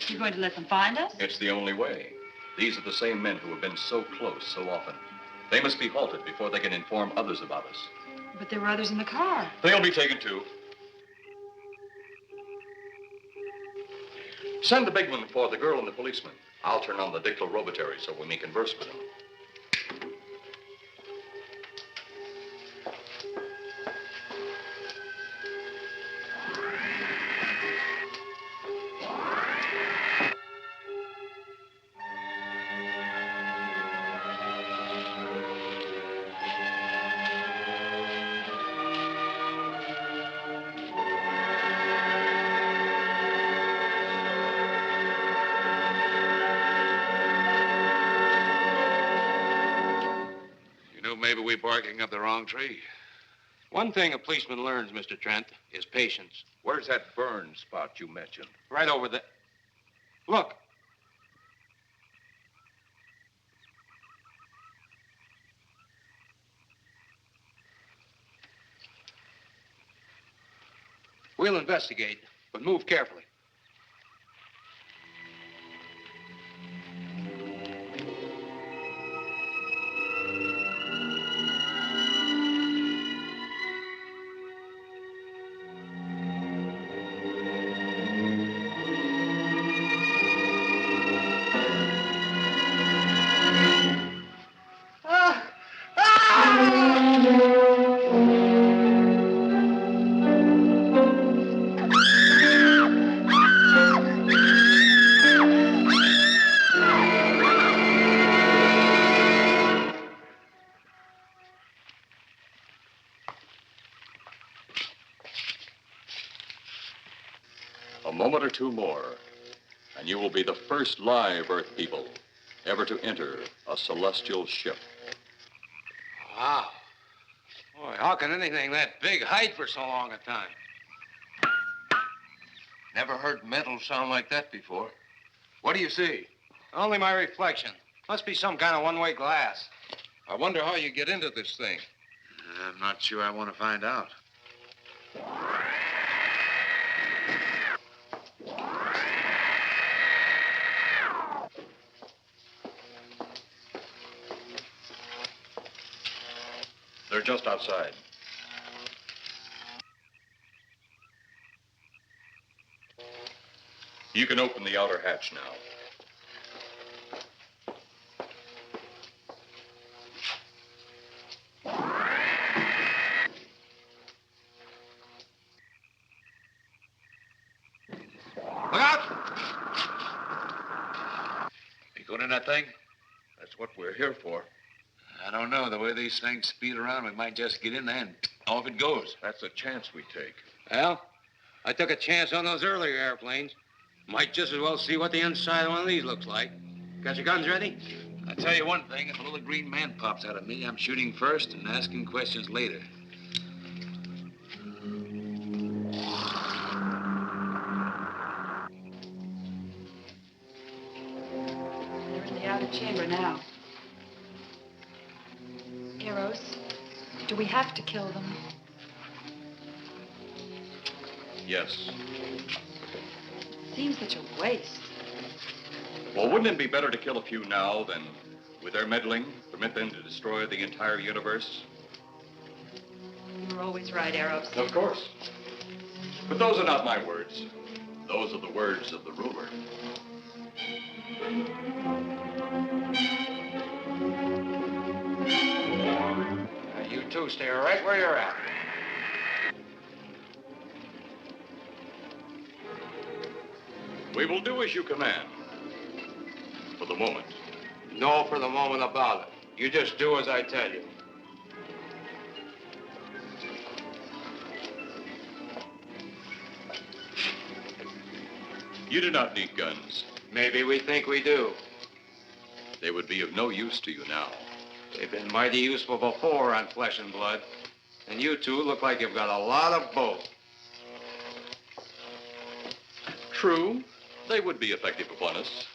You're going to let them find us? It's the only way. These are the same men who have been so close so often. They must be halted before they can inform others about us. But there were others in the car. They'll be taken too. Send the big one for the girl and the policeman. I'll turn on the dictylrobotary so we may converse with them. Maybe we're barking up the wrong tree. One thing a policeman learns, Mr. Trent, is patience. Where's that burn spot you mentioned? Right over there. Look. We'll investigate, but move carefully. A moment or two more, and you will be the first live Earth people ever to enter a celestial ship. Wow. Boy, how can anything that big hide for so long a time? Never heard metal sound like that before. What do you see? Only my reflection. Must be some kind of one-way glass. I wonder how you get into this thing. I'm not sure I want to find out. They're just outside. You can open the outer hatch now. Look out! You going in that thing? That's what we're here for. I don't know. The way these things speed around, we might just get in there and off it goes. That's a chance we take. Well, I took a chance on those earlier airplanes. Might just as well see what the inside of one of these looks like. Got your guns ready? I'll tell you one thing. If a little green man pops out at me, I'm shooting first and asking questions later. chamber now. Eros, do we have to kill them? Yes. Seems such a waste. Well, wouldn't it be better to kill a few now than, with their meddling, permit them to destroy the entire universe? You're always right, Eros. Of course. But those are not my words. Those are the words of the ruler. Now, you two stay right where you're at. We will do as you command. For the moment. No for the moment about it. You just do as I tell you. You do not need guns. Maybe we think we do. They would be of no use to you now. They've been mighty useful before on flesh and blood. And you two look like you've got a lot of both. True, they would be effective upon us.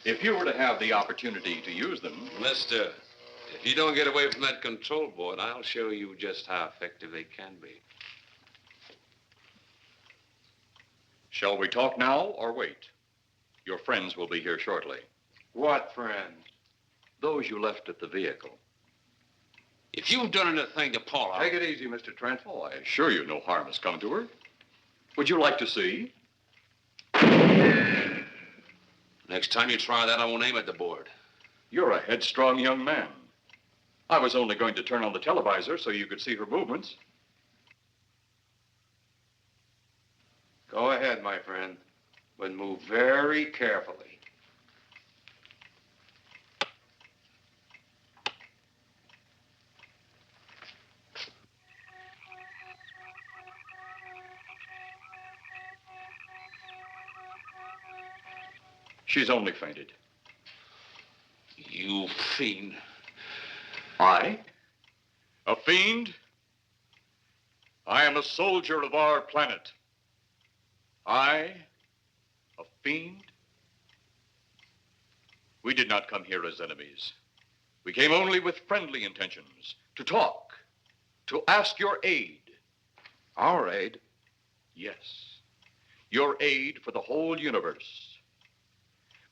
If you were to have the opportunity to use them. Mister, if you don't get away from that control board, I'll show you just how effective they can be. Shall we talk now or wait? Your friends will be here shortly. What friend? Those you left at the vehicle. If you've done anything to Paula... Take it easy, Mr. Trent. Oh, I assure you no harm has come to her. Would you like to see? Next time you try that, I won't aim at the board. You're a headstrong young man. I was only going to turn on the televisor so you could see her movements. Go ahead, my friend, but move very carefully. She's only fainted. You fiend. I? A fiend? I am a soldier of our planet. I? A fiend? We did not come here as enemies. We came only with friendly intentions, to talk, to ask your aid. Our aid? Yes, your aid for the whole universe.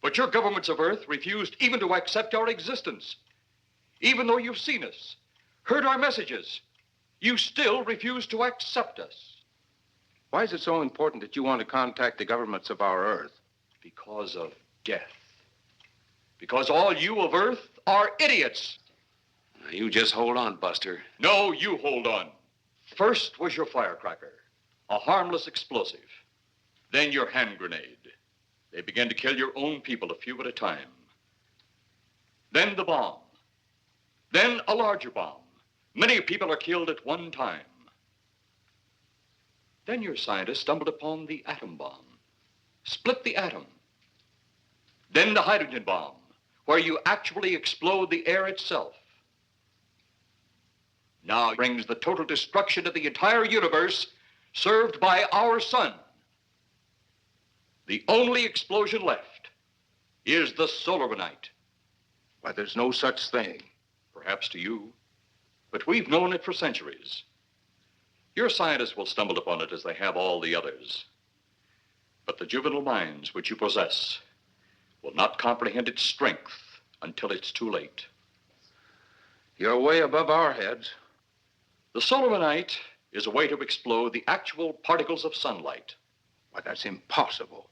But your governments of Earth refused even to accept our existence. Even though you've seen us, heard our messages, you still refuse to accept us. Why is it so important that you want to contact the governments of our Earth? Because of death. Because all you of Earth are idiots. Now, you just hold on, Buster. No, you hold on. First was your firecracker, a harmless explosive. Then your hand grenade. They began to kill your own people a few at a time. Then the bomb. Then a larger bomb. Many people are killed at one time. Then your scientists stumbled upon the atom bomb. Split the atom. Then the hydrogen bomb, where you actually explode the air itself. Now brings the total destruction of the entire universe served by our sun. The only explosion left is the solarmanite. Why, there's no such thing. Perhaps to you, but we've known it for centuries. Your scientists will stumble upon it as they have all the others. But the juvenile minds which you possess will not comprehend its strength until it's too late. You're way above our heads. The solarmanite is a way to explode the actual particles of sunlight. Why, that's impossible.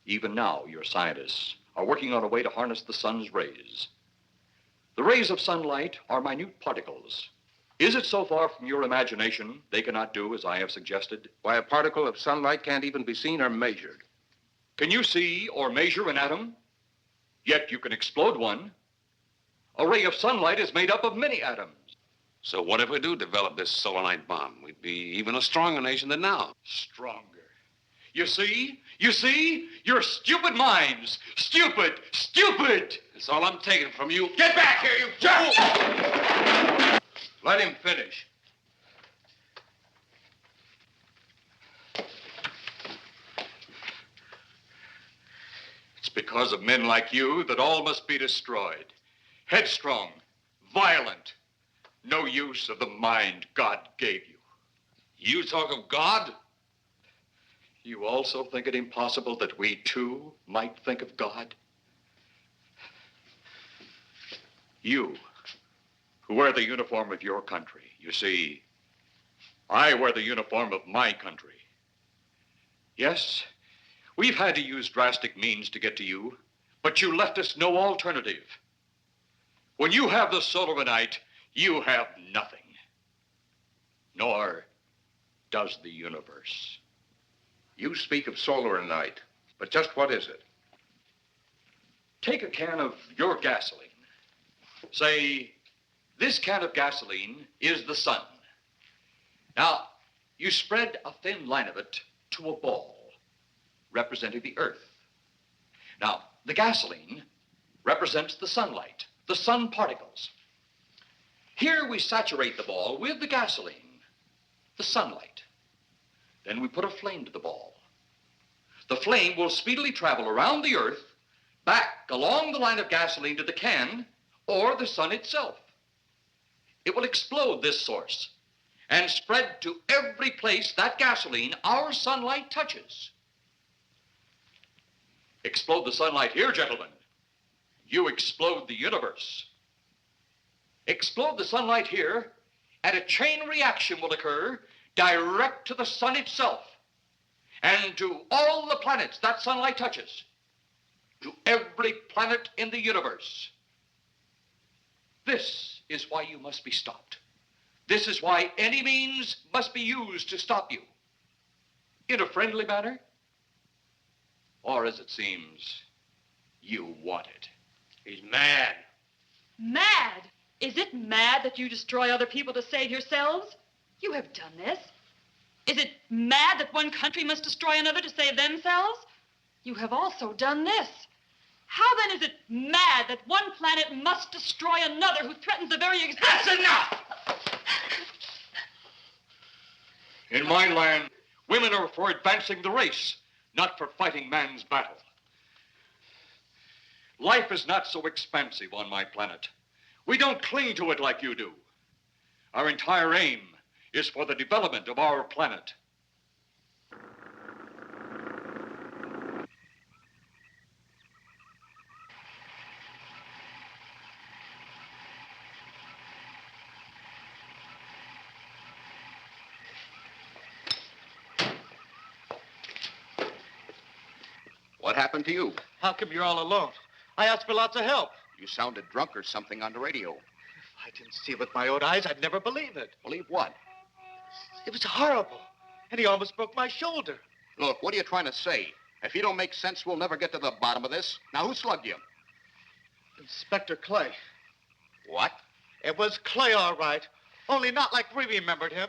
Even now, your scientists are working on a way to harness the sun's rays. The rays of sunlight are minute particles. Is it so far from your imagination they cannot do as I have suggested? Why, a particle of sunlight can't even be seen or measured. Can you see or measure an atom? Yet you can explode one. A ray of sunlight is made up of many atoms. So what if we do develop this solarite bomb? We'd be even a stronger nation than now. Stronger. You see? You see? Your stupid minds. Stupid! Stupid! That's all I'm taking from you. Get back here, you jerk! Let him finish. because of men like you that all must be destroyed. Headstrong, violent, no use of the mind God gave you. You talk of God? You also think it impossible that we too might think of God? You, who wear the uniform of your country. You see, I wear the uniform of my country. Yes, we've had to use drastic means to get to you, but you left us no alternative. When you have the soul of a night, you have nothing. Nor does the universe. You speak of solar night, but just what is it? Take a can of your gasoline. Say, this can of gasoline is the sun. Now, you spread a thin line of it to a ball, representing the earth. Now, the gasoline represents the sunlight, the sun particles. Here we saturate the ball with the gasoline, the sunlight. Then we put a flame to the ball. The flame will speedily travel around the earth, back along the line of gasoline to the can, or the sun itself. It will explode this source and spread to every place that gasoline, our sunlight, touches. Explode the sunlight here, gentlemen. You explode the universe. Explode the sunlight here, and a chain reaction will occur direct to the sun itself and to all the planets that sunlight touches, to every planet in the universe. This is why you must be stopped. This is why any means must be used to stop you. In a friendly manner, or as it seems, you want it. He's mad. Mad? Is it mad that you destroy other people to save yourselves? You have done this. Is it mad that one country must destroy another to save themselves? You have also done this. How then is it mad that one planet must destroy another who threatens the very existence? That's enough! In my land, women are for advancing the race, not for fighting man's battle. Life is not so expansive on my planet. We don't cling to it like you do. Our entire aim is for the development of our planet. What happened to you? How come you're all alone? I asked for lots of help. You sounded drunk or something on the radio. If I didn't see it with my own eyes, I'd never believe it. Believe what? It was horrible. And he almost broke my shoulder. Look, what are you trying to say? If you don't make sense, we'll never get to the bottom of this. Now, who slugged you? Inspector Clay. What? It was Clay, all right. Only not like we remembered him.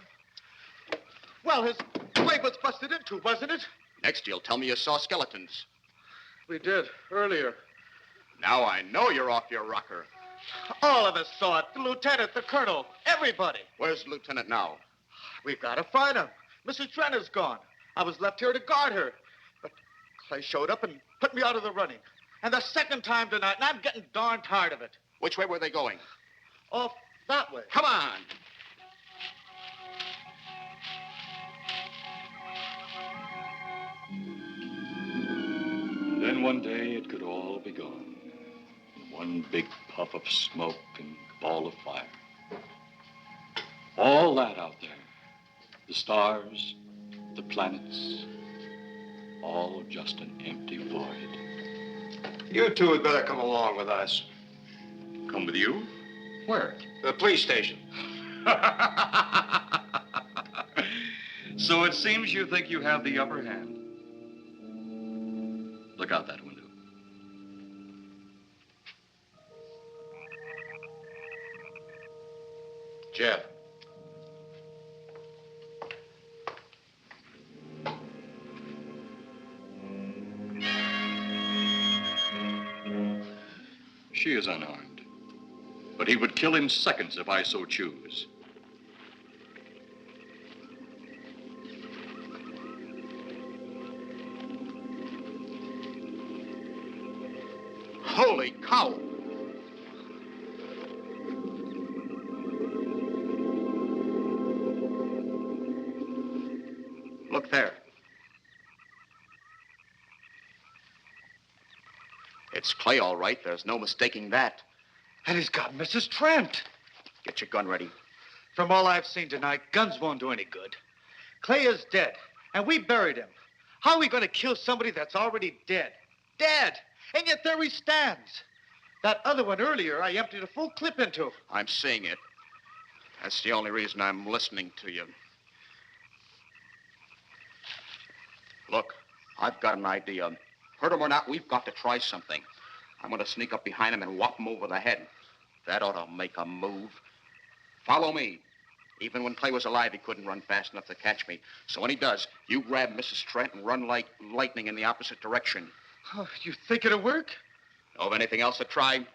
Well, his leg was busted into, wasn't it? Next, you'll tell me you saw skeletons. We did, earlier. Now I know you're off your rocker. All of us saw it. The lieutenant, the colonel, everybody. Where's the lieutenant now? We've got to find him. Mrs. Trenner's gone. I was left here to guard her. But Clay showed up and put me out of the running. And the second time tonight, and I'm getting darn tired of it. Which way were they going? Off that way. Come on. And then one day it could all be gone. In one big puff of smoke and ball of fire. All that out there. The stars, the planets, all just an empty void. You two had better come along with us. Come with you? Where? The police station. So it seems you think you have the upper hand. Look out that window. Jeff. She is unarmed. But he would kill in seconds if I so choose. Look there. It's Clay, all right. There's no mistaking that. And he's got Mrs. Trent. Get your gun ready. From all I've seen tonight, guns won't do any good. Clay is dead, and we buried him. How are we going to kill somebody that's already dead? Dead! And yet there he stands. That other one earlier, I emptied a full clip into. I'm seeing it. That's the only reason I'm listening to you. Look, I've got an idea. Hurt him or not, we've got to try something. I'm going to sneak up behind him and whop him over the head. That ought to make a move. Follow me. Even when Clay was alive, he couldn't run fast enough to catch me. So when he does, you grab Mrs. Trent and run like lightning in the opposite direction. Oh, you think it'll work? Know of anything else to try?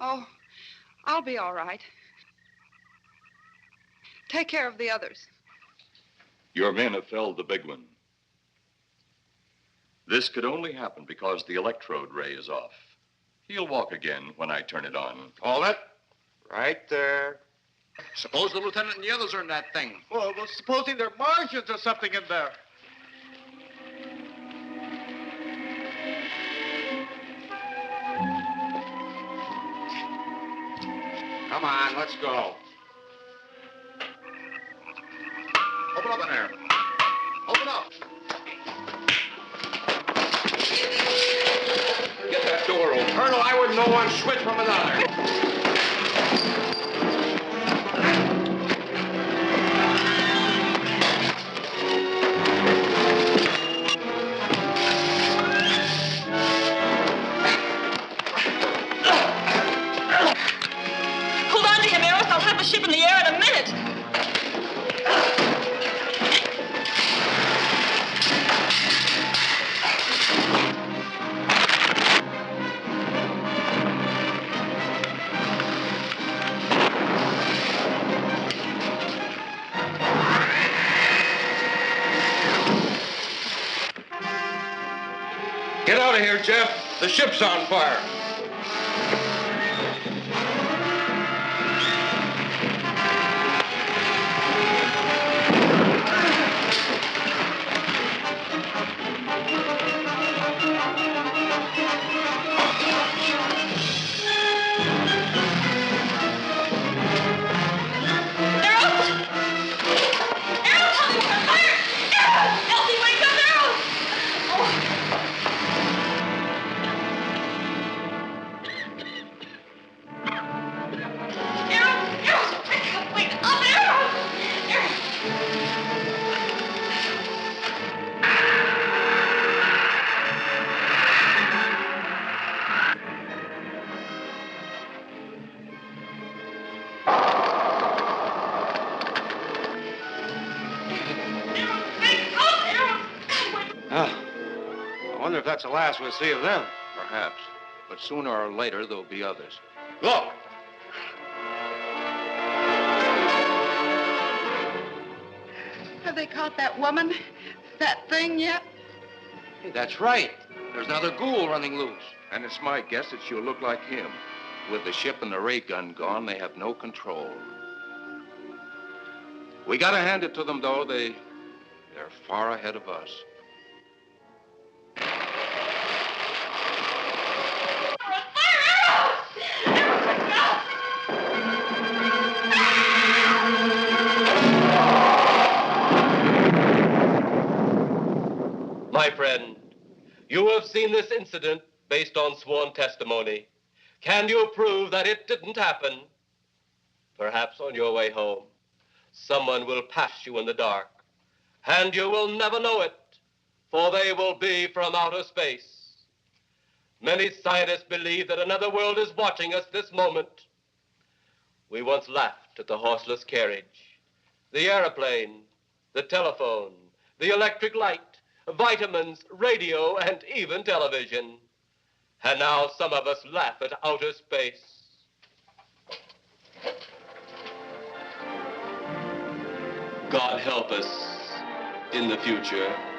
Oh, I'll be all right. Take care of the others. Your men have felled the big one. This could only happen because the electrode ray is off. He'll walk again when I turn it on. Hold it. Right there. Suppose the lieutenant and the others are in that thing. Well, supposing they're Martians or something in there. Come on, let's go. Open up in there. Open up. Get that door open. Colonel, I wouldn't know one switch from another. Hold on to him, Eros. I'll have the ship in the air in a minute. Get out of here, Jeff. The ship's on fire. Elsie, wake up, Eros! I wonder if that's the last we'll see of them. Perhaps. But sooner or later, there'll be others. Look! Have they caught that woman? That thing yet? Hey, that's right. There's another ghoul running loose. And it's my guess that she'll look like him. With the ship and the ray gun gone, they have no control. We gotta hand it to them, though. They're far ahead of us. My friend, you have seen this incident based on sworn testimony. Can you prove that it didn't happen? Perhaps on your way home, someone will pass you in the dark, and you will never know it, for they will be from outer space. Many scientists believe that another world is watching us this moment. We once laughed at the horseless carriage, the airplane, the telephone, the electric light, vitamins, radio, and even television. And now some of us laugh at outer space. God help us in the future.